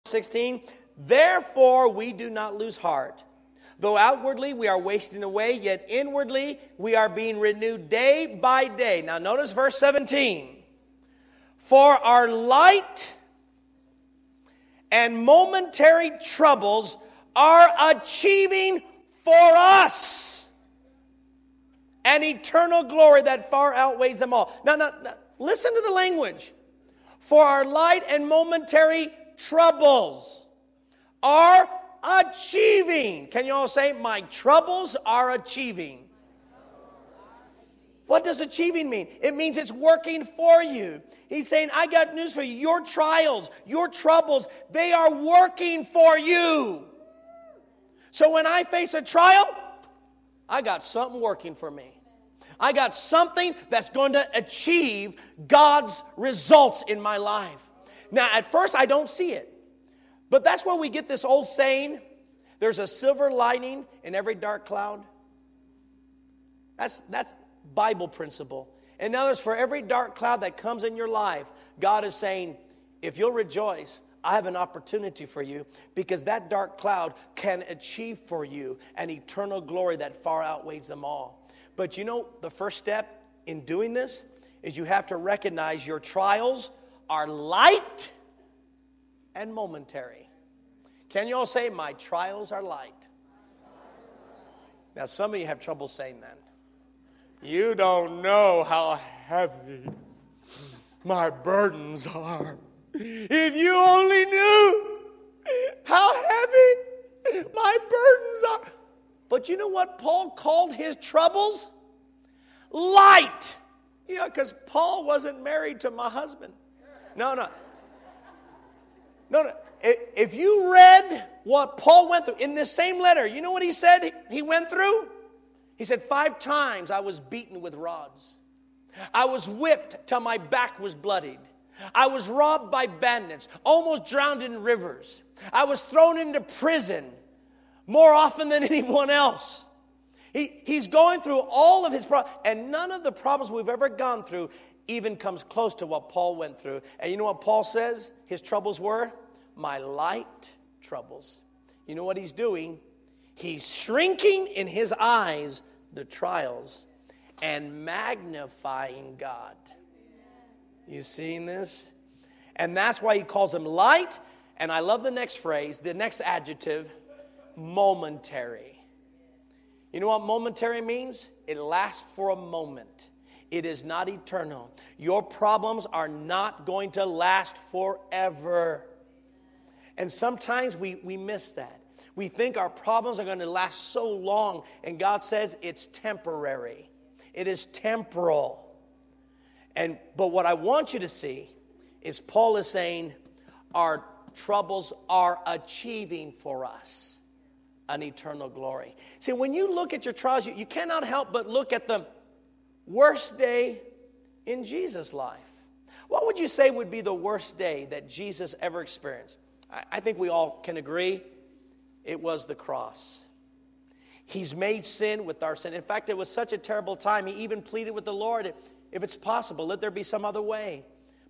16, therefore we do not lose heart. Though outwardly we are wasting away, yet inwardly we are being renewed day by day. Now notice verse 17. For our light and momentary troubles are achieving for us an eternal glory that far outweighs them all. Now, listen to the language. For our light and momentary troubles are achieving. Can you all say, my troubles are achieving? What does achieving mean? It means it's working for you. He's saying, I got news for you. Your trials, your troubles, they are working for you. So when I face a trial, I got something working for me. I got something that's going to achieve God's results in my life. Now, at first, I don't see it. But that's where we get this old saying, there's a silver lining in every dark cloud. That's Bible principle. In other words, for every dark cloud that comes in your life, God is saying, if you'll rejoice, I have an opportunity for you, because that dark cloud can achieve for you an eternal glory that far outweighs them all. But you know, the first step in doing this is you have to recognize your trials are light and momentary. Can you all say, my trials are light? Now, some of you have trouble saying that. You don't know how heavy my burdens are. If you only knew how heavy my burdens are. But you know what Paul called his troubles? Light. Yeah, because Paul wasn't married to my husband. No. If you read what Paul went through in this same letter, you know what he said he went through? He said, 5 times I was beaten with rods. I was whipped till my back was bloodied. I was robbed by bandits, almost drowned in rivers. I was thrown into prison more often than anyone else. He's going through all of his problems, and none of the problems we've ever gone through even comes close to what Paul went through. And you know what Paul says his troubles were? My light troubles. You know what he's doing? He's shrinking in his eyes the trials and magnifying God. You seeing this? And that's why he calls them light. And I love the next phrase, the next adjective, momentary. You know what momentary means? It lasts for a moment. It is not eternal. Your problems are not going to last forever. And sometimes we miss that. We think our problems are going to last so long, and God says it's temporary. It is temporal. But what I want you to see is Paul is saying our troubles are achieving for us an eternal glory. See, when you look at your trials, you cannot help but look at the worst day in Jesus' life. What would you say would be the worst day that Jesus ever experienced? I think we all can agree it was the cross. He's made sin with our sin. In fact, it was such a terrible time, he even pleaded with the Lord, if it's possible, let there be some other way.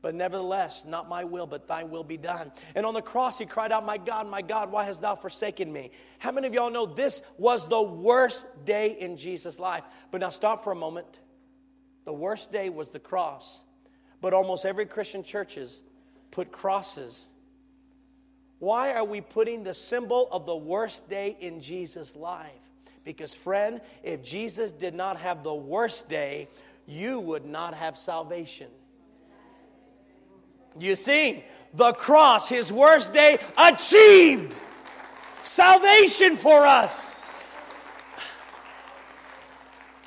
But nevertheless, not my will, but thy will be done. And on the cross, he cried out, my God, why hast thou forsaken me? How many of y'all know this was the worst day in Jesus' life? But now stop for a moment. The worst day was the cross. But almost every Christian churches put crosses. Why are we putting the symbol of the worst day in Jesus' life? Because, friend, if Jesus did not have the worst day, you would not have salvation. You see, the cross, his worst day, achieved salvation for us.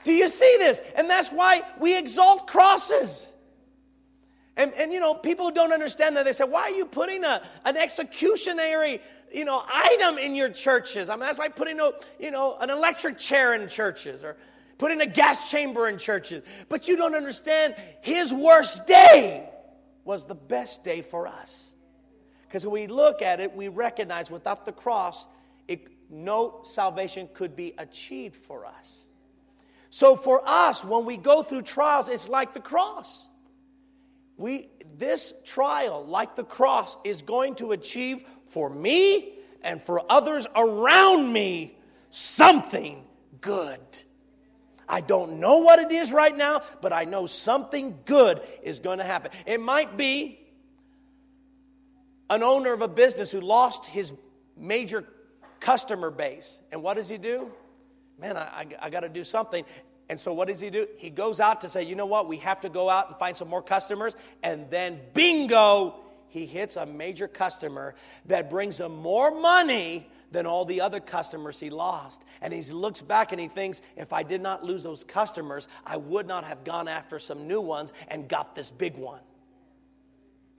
Do you see this? And that's why we exalt crosses. And you know, people who don't understand that, they say, why are you putting an executionary, item in your churches? I mean, that's like putting an electric chair in churches or putting a gas chamber in churches. But you don't understand, his worst day was the best day for us. Because when we look at it, we recognize without the cross, no salvation could be achieved for us. So for us, when we go through trials, it's like the cross. This trial, like the cross, is going to achieve for me and for others around me something good. I don't know what it is right now, but I know something good is going to happen. It might be an owner of a business who lost his major customer base. And what does he do? Man, I got to do something. And so what does he do? He goes out to say, you know what? We have to go out and find some more customers. And then bingo, he hits a major customer that brings him more money than all the other customers he lost. And he looks back and he thinks, if I did not lose those customers, I would not have gone after some new ones and got this big one.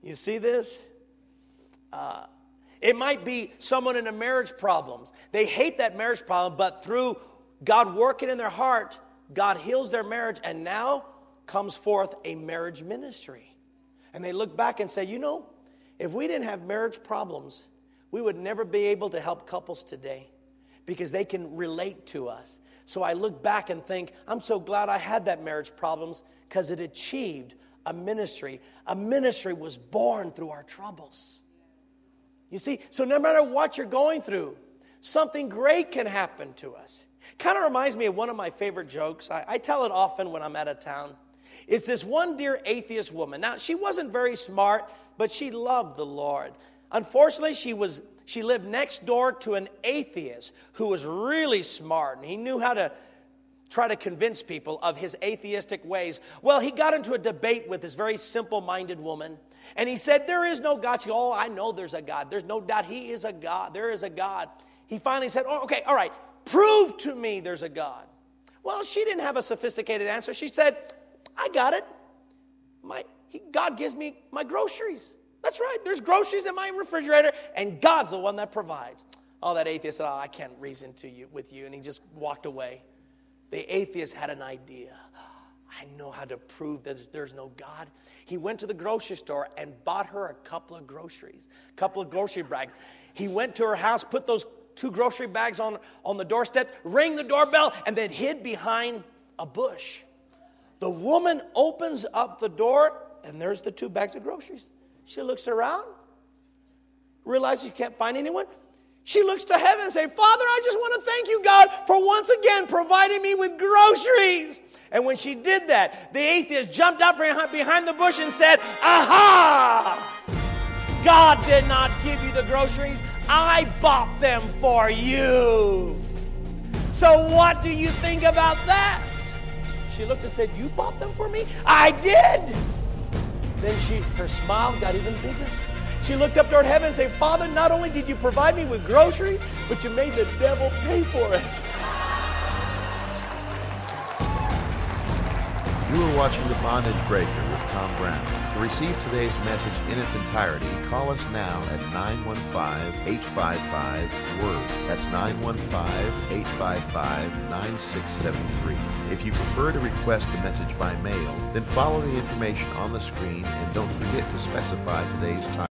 You see this? It might be someone in a marriage problems. They hate that marriage problem, but through God working in their heart, God heals their marriage, and now comes forth a marriage ministry. And they look back and say, you know, if we didn't have marriage problems, we would never be able to help couples today because they can relate to us. So I look back and think, I'm so glad I had that marriage problems because it achieved a ministry. A ministry was born through our troubles. You see, so no matter what you're going through, something great can happen to us. Kind of reminds me of one of my favorite jokes. I tell it often when I'm out of town. It's this one dear atheist woman. Now, she wasn't very smart, but she loved the Lord. Unfortunately, she lived next door to an atheist who was really smart, and he knew how to try to convince people of his atheistic ways. Well, he got into a debate with this very simple-minded woman, and he said, there is no God. She goes, oh, I know there's a God. There's no doubt he is a God. There is a God. He finally said, oh, okay, all right, prove to me there's a God. Well, she didn't have a sophisticated answer. She said, I got it. God gives me my groceries. That's right. There's groceries in my refrigerator, and God's the one that provides. Oh, that atheist said, oh, I can't reason with you, and he just walked away. The atheist had an idea. I know how to prove that there's no God. He went to the grocery store and bought her a couple of groceries, a couple of grocery bags. He went to her house, put those 2 grocery bags on the doorstep, rang the doorbell, and then hid behind a bush. The woman opens up the door, and there's the 2 bags of groceries. She looks around, realizes she can't find anyone. She looks to heaven and says, Father, I just want to thank you, God, for once again providing me with groceries. And when she did that, the atheist jumped out behind the bush and said, aha! God did not give you the groceries. I bought them for you. So what do you think about that? She looked and said, you bought them for me? I did. Then her smile got even bigger. She looked up toward heaven and said, Father, not only did you provide me with groceries, but you made the devil pay for it. You are watching The Bondage Breaker with Tom Brown. To receive today's message in its entirety, call us now at 915-855-WORD. That's 915-855-9673. If you prefer to request the message by mail, then follow the information on the screen and don't forget to specify today's time.